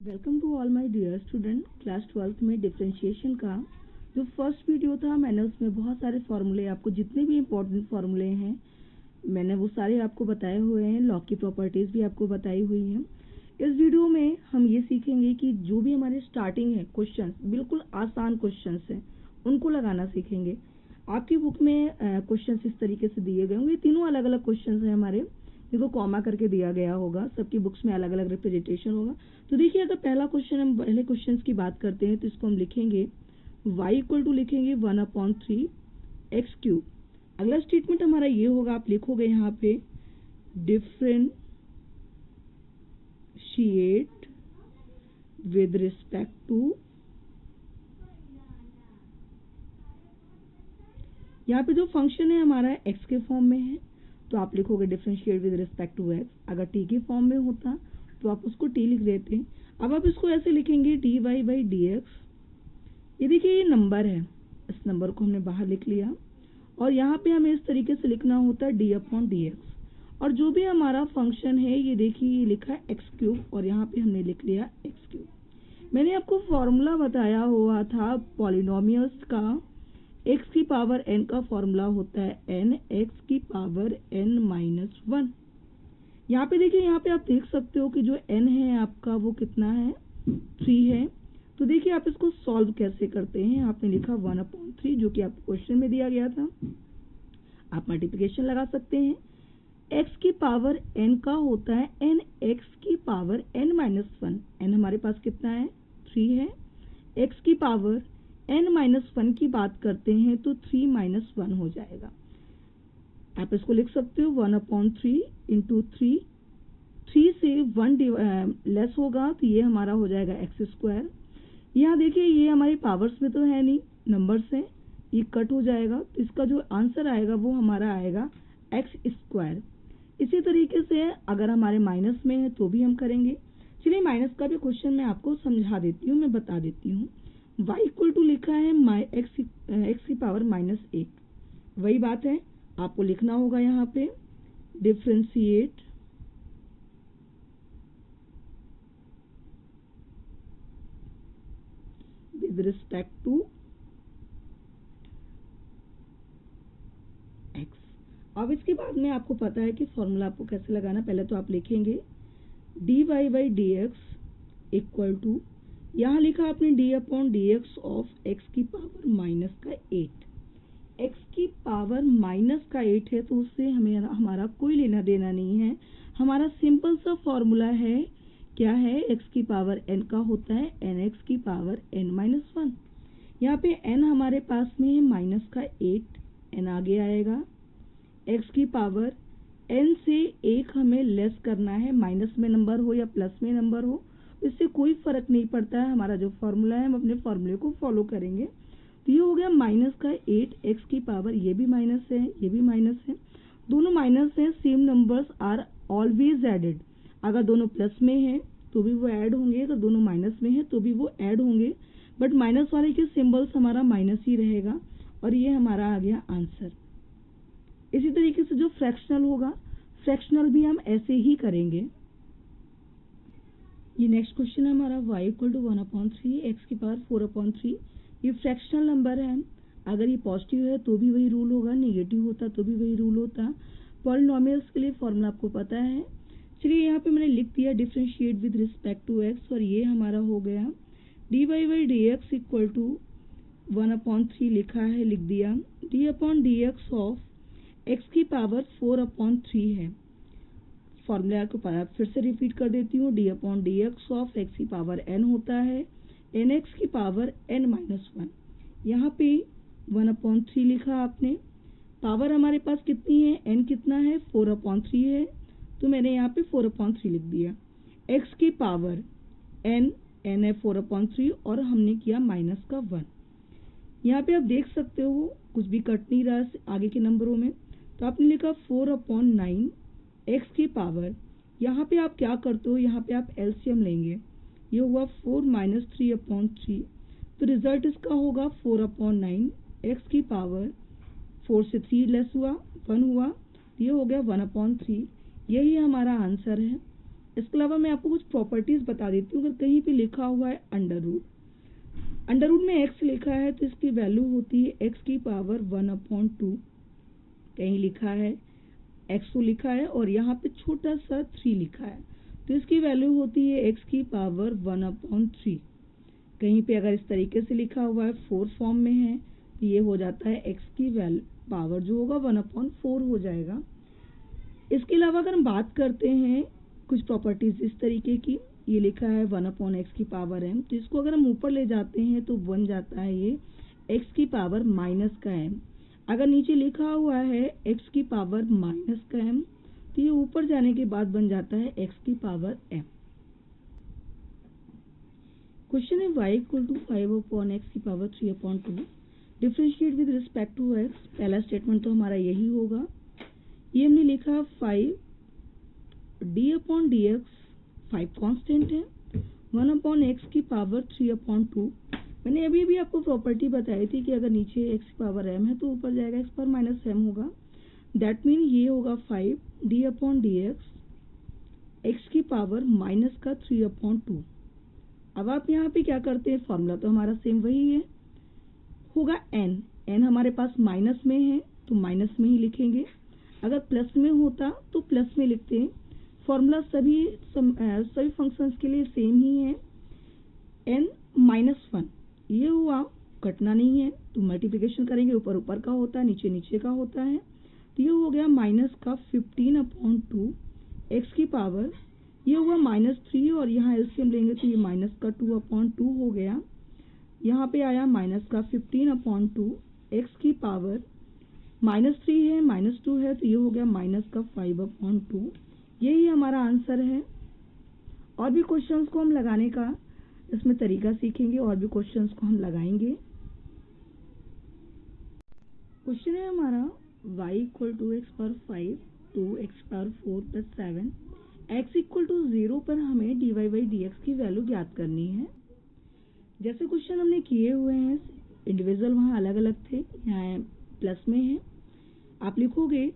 Welcome to all my dear student. Class 12th में differentiation का जो फर्स्ट वीडियो था, मैंने उसमें बहुत सारे फॉर्मूले, आपको जितने भी इम्पोर्टेंट फॉर्मूले हैं मैंने वो सारे आपको बताए हुए हैं। लॉ की प्रॉपर्टीज़ भी आपको बताई हुई हैं। इस वीडियो में हम ये सीखेंगे कि जो भी हमारे स्टार्टिंग है क्वेश्चन, बिल्कुल आसान क्वेश्चन हैं, उनको लगाना सीखेंगे। आपकी बुक में क्वेश्चन इस तरीके से दिए गए होंगे। तीनों अलग अलग क्वेश्चन हैं हमारे, देखो कॉमा करके दिया गया होगा, सबकी बुक्स में अलग अलग रिप्रेजेंटेशन होगा। तो देखिए, अगर पहला क्वेश्चन, हम पहले क्वेश्चन की बात करते हैं, तो इसको हम लिखेंगे y इक्वल टू लिखेंगे 1/3 एक्स क्यूब। अगला स्टेटमेंट हमारा ये होगा, आप लिखोगे यहाँ पे डिफरेंशिएट विद रिस्पेक्ट टू, यहाँ पे जो फंक्शन है हमारा एक्स के फॉर्म में है, तो आप लिखोगे differentiate with respect to x. अगर टी के फॉर्म में होता तो आप उसको टी लिख देते हैं। अब आप इसको ऐसे लिखेंगे dy बाई डी एक्स। ये देखिए, ये नंबर है, इस नंबर को हमने बाहर लिख लिया, और यहाँ पे हमें इस तरीके से लिखना होता है डी अपॉन डी एक्स। और जो भी हमारा फंक्शन है, ये देखिए, ये लिखा है एक्स क्यूब, और यहाँ पे हमने लिख लिया एक्स क्यूब। मैंने आपको फॉर्मूला बताया हुआ था पॉलिनोमियल्स का, x की पावर n का फॉर्मूला होता है n x की पावर n-1। यहाँ पे देखिए, यहाँ पे आप देख सकते हो कि जो n है आपका वो कितना है, 3 है। तो देखिए आप इसको सॉल्व कैसे करते हैं। आपने लिखा 1/3, जो कि आपको क्वेश्चन में दिया गया था। आप मल्टीप्लिकेशन लगा सकते हैं। x की पावर n का होता है n x की पावर n-1। n हमारे पास कितना है, 3 है। x की पावर n-1 की बात करते हैं तो 3-1 हो जाएगा। आप इसको लिख सकते हो 1/3 इंटू 3 से 1 लेस होगा, तो ये हमारा हो जाएगा एक्स स्क्वायर। यहाँ देखिए, ये हमारी पावर्स में तो है नहीं, नंबर्स हैं, ये कट हो जाएगा, तो इसका जो आंसर आएगा वो हमारा आएगा एक्स स्क्वायर। इसी तरीके से अगर हमारे माइनस में है तो भी हम करेंगे। चलिए, माइनस का भी क्वेश्चन मैं आपको समझा देती हूँ, मैं बता देती हूँ। y इक्वल टू लिखा है एक्स की पावर -1। वही बात है, आपको लिखना होगा यहाँ पे differentiate with respect to x। अब इसके बाद में आपको पता है कि फॉर्मूला आपको कैसे लगाना। पहले तो आप लिखेंगे dy by d x equal to, यहाँ लिखा आपने d upon d x of x की पावर -8। एक्स की पावर -8 है, तो उससे हमें हमारा कोई लेना देना नहीं है। हमारा सिंपल सा फॉर्मूला है, क्या है, एक्स की पावर n का होता है एन एक्स की पावर n-1। यहाँ पे n हमारे पास में है -8, n आगे आएगा। एक्स की पावर n से 1 हमें लेस करना है, माइनस में नंबर हो या प्लस में नंबर हो, इससे कोई फर्क नहीं पड़ता है। हमारा जो फॉर्मूला है, हम अपने फॉर्मूले को फॉलो करेंगे। तो ये हो गया -8 एक्स की पावर, ये भी माइनस है, ये भी माइनस है, दोनों माइनस है। Same numbers are always added. अगर दोनों प्लस में है तो भी वो ऐड होंगे, अगर दोनों माइनस में है तो भी वो ऐड होंगे, बट माइनस वाले के सिंबल्स हमारा माइनस ही रहेगा, और ये हमारा आ गया आंसर। इसी तरीके से जो फ्रैक्शनल होगा, फ्रैक्शनल भी हम ऐसे ही करेंगे। ये नेक्स्ट क्वेश्चन है हमारा, y इक्वल टू 1/3 एक्स की पावर 4/3। ये फ्रैक्शनल नंबर है, अगर ये पॉजिटिव है तो भी वही रूल होगा, नेगेटिव होता तो भी वही रूल होता। पॉलिनोमियल्स के लिए फॉर्मूला आपको पता है। चलिए, यहाँ पे मैंने लिख दिया differentiate with respect to x, और ये हमारा हो गया dy by d x equal to 1/3 लिखा है, लिख दिया d upon d x of x की पावर 4/3 है। फॉर्मूला को फिर से रिपीट कर देती हूँ, D upon d x of x की पावर n होता है एन एक्स की पावर n-1। यहाँ पे 1/3 लिखा आपने, पावर हमारे पास कितनी है, n कितना है, 4/3 है, तो मैंने यहाँ पे 4/3 लिख दिया। x की पावर n है 4/3, और हमने किया माइनस का 1। यहाँ पे आप देख सकते हो कुछ भी कट नहीं रहा आगे के नंबरों में, तो आपने लिखा 4/9 x की पावर। यहाँ पे आप क्या करते हो, यहाँ पे आप एलसीएम लेंगे, ये हुआ 4 - 3/3, तो रिजल्ट इसका होगा 4/9 x की पावर 4 से 3 लेस हुआ, 1 हुआ, ये हो गया 1/3। यही हमारा आंसर है। इसके अलावा मैं आपको कुछ प्रॉपर्टीज बता देती हूँ। अगर कहीं पे लिखा हुआ है अंडर रूट में x लिखा है तो इसकी वैल्यू होती है x की पावर 1/2। कहीं लिखा है x2 लिखा है और यहाँ पे छोटा सा 3 लिखा है तो इसकी वैल्यू होती है x की पावर 1/3। कहीं पे अगर इस तरीके से लिखा हुआ है 4 फॉर्म में है तो ये हो जाता है x की पावर जो होगा 1/4 हो जाएगा। इसके अलावा अगर हम बात करते हैं कुछ प्रॉपर्टीज इस तरीके की, ये लिखा है 1/x की पावर m, तो इसको अगर हम ऊपर ले जाते हैं तो बन जाता है ये x की पावर माइनस का m। अगर नीचे लिखा हुआ है x की पावर माइनस का m तो ये ऊपर जाने के बाद बन जाता है x की पावर m। क्वेश्चन है y इक्वल टू 5/x की power 3/2 differentiate with respect to x। पहला स्टेटमेंट तो हमारा यही होगा। ये हमने लिखा 5d/dx 5 कांस्टेंट है, 1/x की पावर 3/2। मैंने अभी भी आपको प्रॉपर्टी बताई थी कि अगर नीचे x की पावर m है तो ऊपर जाएगा x पावर माइनस m होगा। दैट मीन ये होगा 5d/dx x की पावर माइनस का 3/2। अब आप यहाँ पे क्या करते हैं, फॉर्मूला तो हमारा सेम वही है, होगा n हमारे पास माइनस में है तो माइनस में ही लिखेंगे, अगर प्लस में होता तो प्लस में लिखते हैं। फॉर्मूला सभी फंक्शंस के लिए सेम ही है। n-1 ये हुआ, कटना नहीं है तो मल्टीप्लिकेशन करेंगे, ऊपर ऊपर का होता है नीचे नीचे का होता है, तो ये हो गया माइनस का 15/2 x की पावर, ये हुआ -3 और यहाँ एलसीएम लेंगे तो ये माइनस का 2/2 हो गया। यहाँ पे आया माइनस का 15/2 x की पावर, -3 है -2 है तो ये हो गया माइनस का 5/2। यही हमारा आंसर है। और भी क्वेश्चंस को हम लगाने का इसमें तरीका सीखेंगे और भी क्वेश्चंस को हम लगाएंगे। क्वेश्चन है हमारा y equal to x power 5 to x power 4 plus 7 x equal to 0 पर हमें dy बाई dx की वैल्यू ज्ञात करनी है। जैसे क्वेश्चन हमने किए हुए हैं, इंडिविजुअल वहाँ अलग अलग थे, यहाँ प्लस में है। आप लिखोगे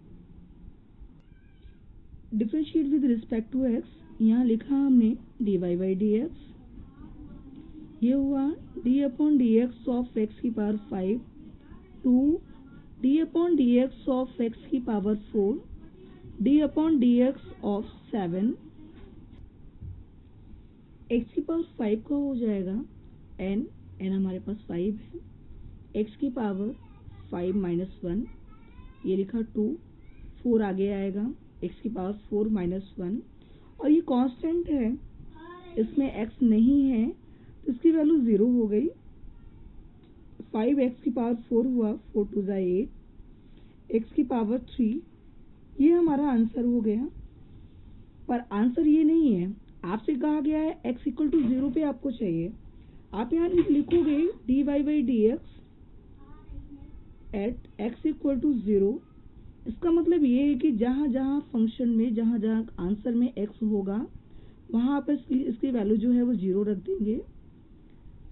differentiate with respect to x, यहाँ लिखा हमने dy बाई dx, ये हुआ d/dx ऑफ x की power 5 to d/dx of x की पावर 4 d/dx ऑफ 7। x की पावर 5 का हो जाएगा n हमारे पास 5 है, x की पावर 5 माइनस 1, ये लिखा 2, 4 आगे आएगा, x की पावर 4 माइनस 1, और ये कांस्टेंट है इसमें x नहीं है तो इसकी वैल्यू 0 हो गई। 5x की पावर 4 हुआ, 4 2 जा 8, x की पावर 3, ये हमारा आंसर हो गया। पर आंसर ये नहीं है, आपसे कहा गया है x इक्वल टू 0 पे आपको चाहिए। आप यहाँ लिखोगे dy by dx at x equal to 0। इसका मतलब ये है कि जहाँ जहाँ फंक्शन में जहाँ जहाँ आंसर में x होगा वहाँ पर इसकी वैल्यू जो है वो 0 रख देंगे।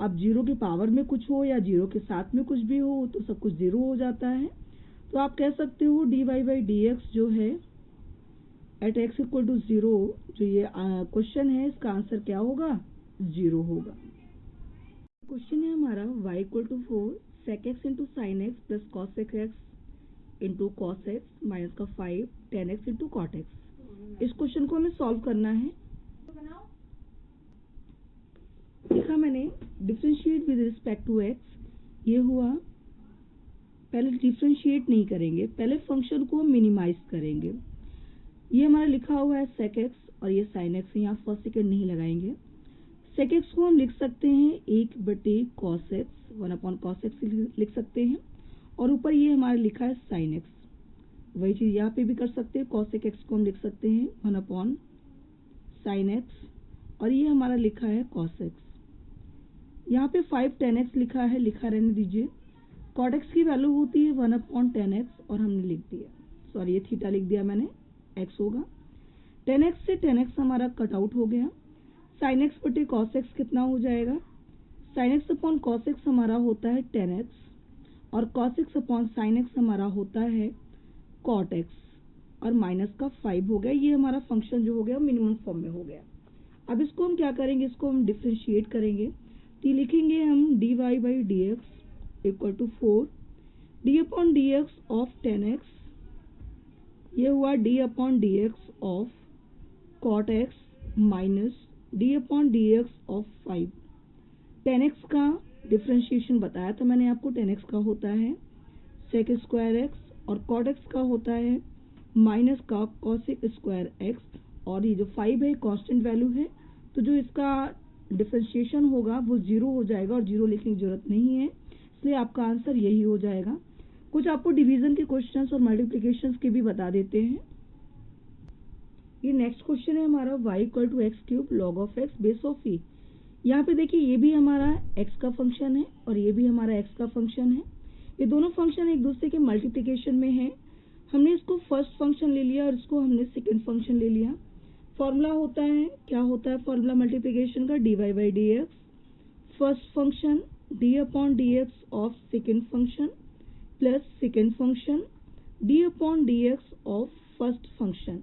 अब 0 के पावर में कुछ हो या 0 के साथ में कुछ भी हो तो सब कुछ 0 हो जाता है। तो आप कह सकते हो dy बाई dx जो है एट x इक्वल टू 0, जो ये क्वेश्चन है इसका आंसर क्या होगा, 0 होगा। क्वेश्चन है हमारा y equal to 4 sec x into sine x plus cos x into cos x minus का 5 tan x into cot x. इस क्वेश्चन को हमें सॉल्व करना है। लिखा मैंने differentiate with respect to x, ये हुआ, पहले डिफरेंशिएट नहीं करेंगे, पहले फंक्शन को मिनिमाइज करेंगे। ये हमारा लिखा हुआ है sec x और ये sin x है, यहाँ फर्स्ट सेकेंड नहीं लगाएंगे। sec x को हम लिख सकते हैं 1/cos x, 1/cos x लिख सकते हैं, और ऊपर ये हमारा लिखा है sin x। वही चीज़ यहाँ पे भी कर सकते हैं, cos x को हम लिख सकते हैं 1/sin x, और ये हमारा लिखा है cos x। यहाँ पे 5 tan x लिखा है, लिखा रहने दीजिए। cot x की वैल्यू होती है 1/tan x और हमने लिख दिया, सॉरी ये थीटा लिख दिया मैंने, x होगा। tan x से tan x हमारा कट आउट हो गया। sin x बटे cos x कितना हो जाएगा, sin x upon cos x हमारा होता है tan x और cos x upon sin x हमारा होता है cot x। और माइनस का 5 हो गया। ये हमारा फंक्शन जो हो गया मिनिमम फॉर्म में हो गया। अब इसको हम क्या करेंगे, इसको हम डिफ्रेंशिएट करेंगे। तो लिखेंगे हम dy by d x equal to 4 d upon d x of 10x, ये हुआ d upon d x of cot x minus d upon d x of 5। 10x का डिफ्रेंशिएशन बताया था मैंने आपको, 10x का होता है सेक स्क्वायर एक्स और कॉट एक्स का होता है माइनस का कॉसेक स्क्वायर एक्स, और ये जो 5 है कांस्टेंट वैल्यू है, तो जो इसका डिफ्रेंशिएशन होगा वो 0 हो जाएगा और 0 लिखने की जरूरत नहीं है, इसलिए आपका आंसर यही हो जाएगा। कुछ आपको डिवीजन के क्वेश्चंस और मल्टीप्लिकेशंस के भी बता देते हैं। ये नेक्स्ट क्वेश्चन है हमारा y equal to x cube log of x base of e. यहाँ पे देखिए ये भी हमारा x का फंक्शन है और ये भी हमारा x का फंक्शन है। ये दोनों फंक्शन एक दूसरे के मल्टीप्लिकेशन में है। हमने इसको फर्स्ट फंक्शन ले लिया और इसको हमने सेकंड फंक्शन ले लिया। फॉर्मूला होता है, क्या होता है फॉर्मूला मल्टीप्लिकेशन का, dy by d x first function d upon d x of second function plus second function d upon d x of first function.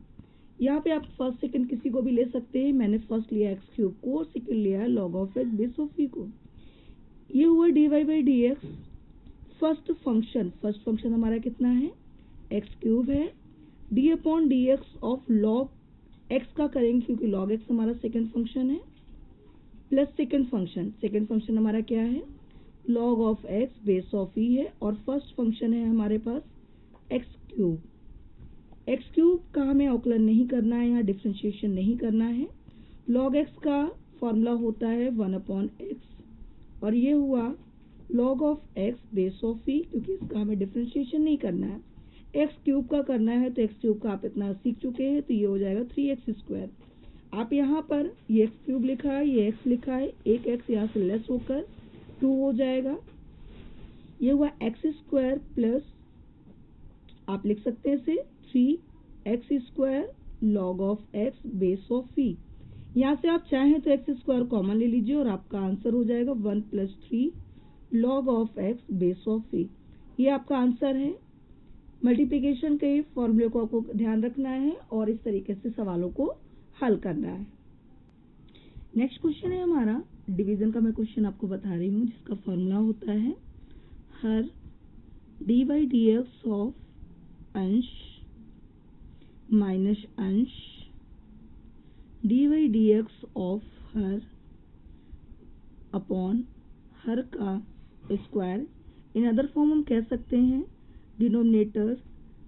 यहाँ पे आप फर्स्ट सेकंड किसी को भी ले सकते हैं। मैंने फर्स्ट लिया एक्स क्यूब को और सेकंड लिया है log of x base of e को। ये हुआ dy by d x first function हमारा कितना है, एक्स क्यूब है, d upon d x of log x का करेंगे क्योंकि लॉग एक्स हमारा सेकंड फंक्शन है, प्लस सेकंड फंक्शन हमारा क्या है, log of x base of e है, और फर्स्ट फंक्शन है हमारे पास एक्स क्यूब। एक्स क्यूब का हमें अवकलन नहीं करना है, यहाँ डिफ्रेंशिएशन नहीं करना है। लॉग एक्स का फॉर्मूला होता है 1 अपॉन एक्स, और ये हुआ log of x base of e, क्योंकि इसका हमें डिफ्रेंशिएशन नहीं करना है। एक्स क्यूब का करना है, तो एक्स क्यूब का आप इतना सीख चुके हैं, तो ये हो जाएगा 3x स्क्वायर। आप यहाँ पर ये एक्स क्यूब लिखा है, ये एक्स लिखा है, एक एक्स यहाँ से लेस होकर 2 हो जाएगा। ये हुआ एक्स स्क्वायर प्लस आप लिख सकते हैं इसे 3x square log of x base of e. यहाँ से आप चाहें तो एक्स स्क्वायर कॉमन ले लीजिए और आपका आंसर हो जाएगा 1 plus 3 log of x base of e. ये आपका आंसर है। मल्टीप्लिकेशन के फॉर्मूले को आपको ध्यान रखना है और इस तरीके से सवालों को हल करना है। नेक्स्ट क्वेश्चन है हमारा डिवीजन का, मैं क्वेश्चन आपको बता रही हूँ, जिसका फॉर्मूला होता है हर d by d x of अंश माइनस अंश d by d x of हर अपॉन हर का स्क्वायर। इन अदर फॉर्म हम कह सकते हैं denominator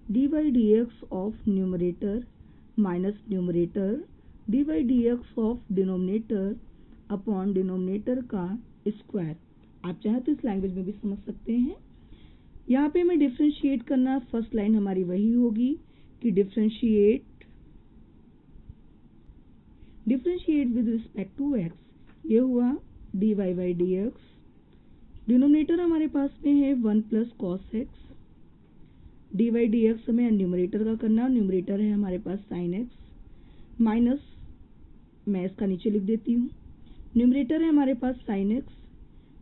d by d x of numerator minus numerator d by d x of denominator upon denominator का स्क्वायर। आप चाहे तो इस लैंग्वेज में भी समझ सकते हैं। यहाँ पे हमें डिफ्रेंशिएट करना, फर्स्ट लाइन हमारी वही होगी कि differentiate with respect to x. ये हुआ d y by d x, denominator हमारे पास में है 1 plus cos x, d y d x हमें न्यूमरेटर का करना, न्यूमरेटर है हमारे पास साइन एक्स, माइनस मैं इसका नीचे लिख देती हूँ, न्यूमरेटर है हमारे पास sine x,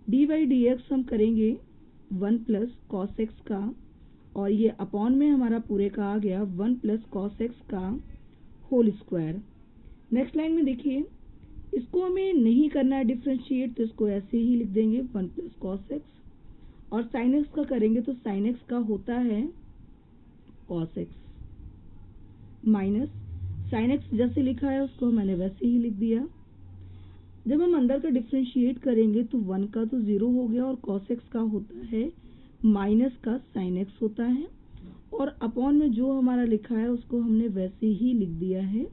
d y d x हम करेंगे 1 प्लस कॉस एक्स का, और ये अपॉन में हमारा पूरे का आ गया 1 प्लस कॉस एक्स का होल स्क्वायर। नेक्स्ट लाइन में देखिए, इसको हमें नहीं करना है डिफ्रेंशिएट, तो इसको ऐसे ही लिख देंगे 1 प्लस कॉस एक्स, और साइन एक्स का करेंगे तो साइन एक्स का होता है cos x minus sine x जैसे लिखा है उसको मैंने वैसे ही लिख दिया। जब हम अंदर का डिफ्रेंशिएट करेंगे तो 1 का तो 0 हो गया और कॉस एक्स का होता है माइनस का साइन एक्स होता है, और अपॉन में जो हमारा लिखा है उसको हमने वैसे ही लिख दिया है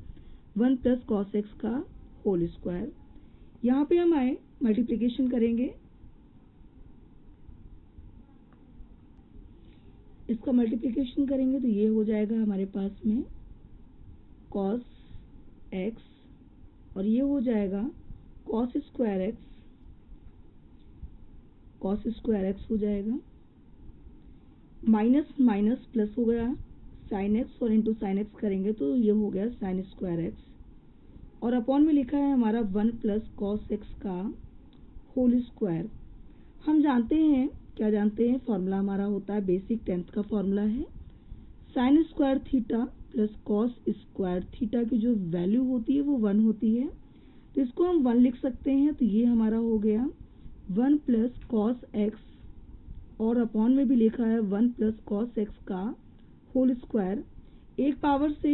1 प्लस कॉस एक्स का होल स्क्वायर। यहाँ पे हम आए मल्टीप्लिकेशन करेंगे, इसका मल्टीप्लिकेशन करेंगे तो ये हो जाएगा हमारे पास में कॉस एक्स, और ये हो जाएगा कॉस स्क्वायर एक्स हो जाएगा, माइनस माइनस प्लस हो गया साइन एक्स, और इंटू साइन एक्स करेंगे तो ये हो गया साइन स्क्वायर एक्स, और अपॉन में लिखा है हमारा 1 प्लस कॉस एक्स का होल स्क्वायर। हम जानते हैं, क्या जानते हैं, फॉर्मूला हमारा होता है बेसिक 10th का फॉर्मूला है sine square theta plus cos square theta की जो वैल्यू होती है वो 1 होती है, तो इसको हम 1 लिख सकते हैं। तो ये हमारा हो गया 1 प्लस कॉस एक्स, और अपॉन में भी लिखा है 1 प्लस कॉस एक्स का होल स्क्वायर। एक पावर से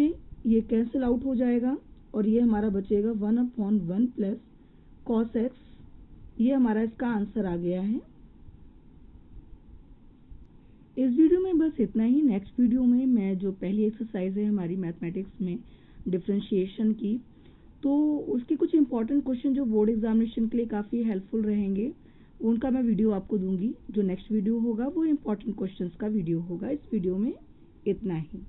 ये कैंसिल आउट हो जाएगा और ये हमारा बचेगा 1/1 प्लस कॉस एक्स। ये हमारा इसका आंसर आ गया है। इस वीडियो में बस इतना ही। नेक्स्ट वीडियो में मैं जो पहली एक्सरसाइज है हमारी मैथमेटिक्स में डिफरेंशिएशन की, तो उसके कुछ इंपॉर्टेंट क्वेश्चन जो बोर्ड एग्जामिनेशन के लिए काफ़ी हेल्पफुल रहेंगे, उनका मैं वीडियो आपको दूंगी। जो नेक्स्ट वीडियो होगा वो इंपॉर्टेंट क्वेश्चंस का वीडियो होगा। इस वीडियो में इतना ही।